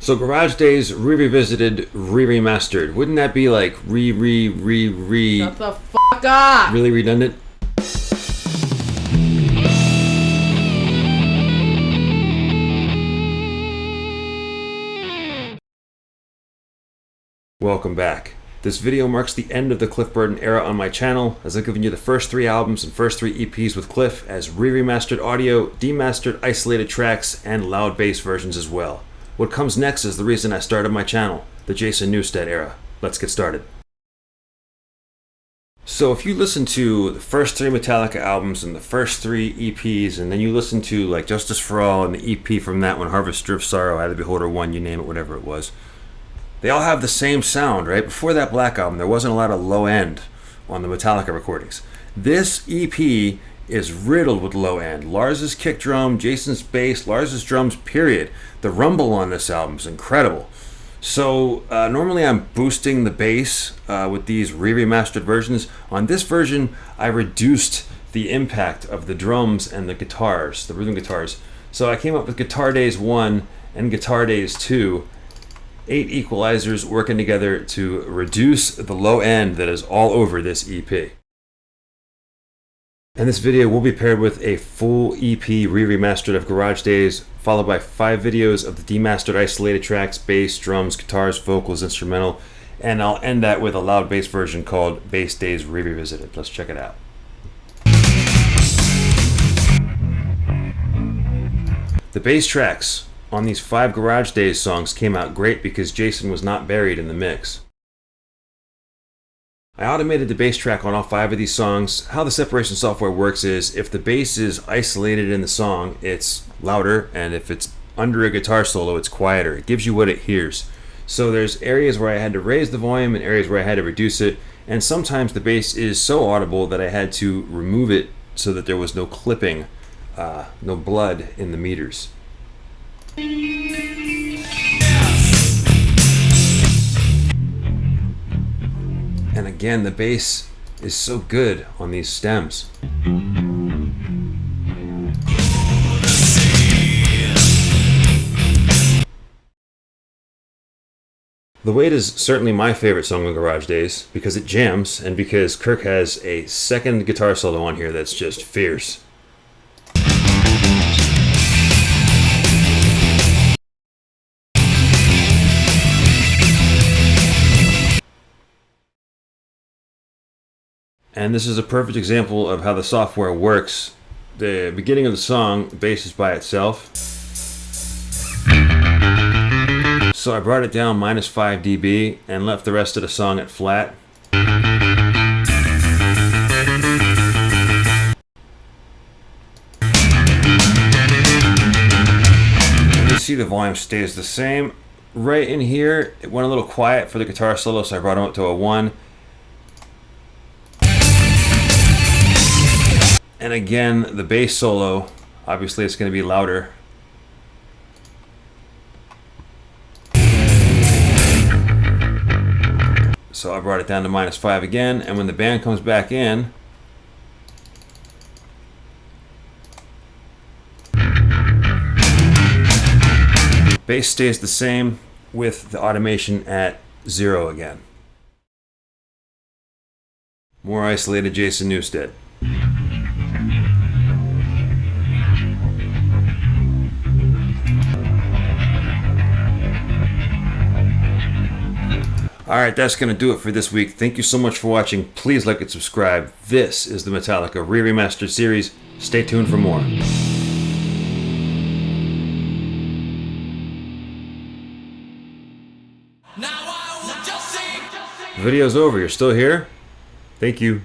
So Garage Days Re-Revisited, Re-Remastered. Wouldn't that be like Shut the fuck up! really redundant? Welcome back. This video marks the end of the Cliff Burton era on my channel, as I've given you the first 3 albums and first 3 EPs with Cliff as re-remastered audio, demastered isolated tracks, and loud bass versions as well. What comes next is the reason I started my channel, the Jason Newsted era. Let's get started. So if you listen to the first 3 Metallica albums and the first 3 EPs, and then you listen to like Justice for All and the EP from that one, Harvester of Sorrow, Eye of the Beholder 1, you name it, whatever it was, they all have the same sound, right? Before that Black Album, there wasn't a lot of low end on the Metallica recordings. This EP is riddled with low end. Lars's kick drum, Jason's bass, Lars's drums, period. The rumble on this album is incredible. So normally I'm boosting the bass with these re-remastered versions. On this version, I reduced the impact of the drums and the guitars, the rhythm guitars. So I came up with Guitar Days 1 and Guitar Days 2, 8 equalizers working together to reduce the low end that is all over this EP. And this video will be paired with a full EP re-remastered of Garage Days, followed by 5 videos of the demastered isolated tracks, bass, drums, guitars, vocals, instrumental, and I'll end that with a loud bass version called Bass Days Re-Revisited. Let's check it out. The bass tracks on these 5 Garage Days songs came out great because Jason was not buried in the mix. I automated the bass track on all 5 of these songs. How the separation software works is if the bass is isolated in the song, it's louder, and if it's under a guitar solo, it's quieter. It gives you what it hears. So there's areas where I had to raise the volume and areas where I had to reduce it, and sometimes the bass is so audible that I had to remove it so that there was no clipping, no blood in the meters. And again, the bass is so good on these stems. The Wait is certainly my favorite song on Garage Days because it jams and because Kirk has a second guitar solo on here that's just fierce. And this is a perfect example of how the software works. The beginning of the song, the bass is by itself. So I brought it down -5 dB and left the rest of the song at flat. And you see the volume stays the same. Right in here, it went a little quiet for the guitar solo, so I brought it up to a 1. And again, the bass solo, obviously it's going to be louder. So I brought it down to -5 again, and when the band comes back in, bass stays the same with the automation at 0 again. More isolated Jason Newsted. Alright, that's going to do it for this week. Thank you so much for watching. Please like and subscribe. This is the Metallica Re-Remastered series. Stay tuned for more. Video's over. You're still here? Thank you.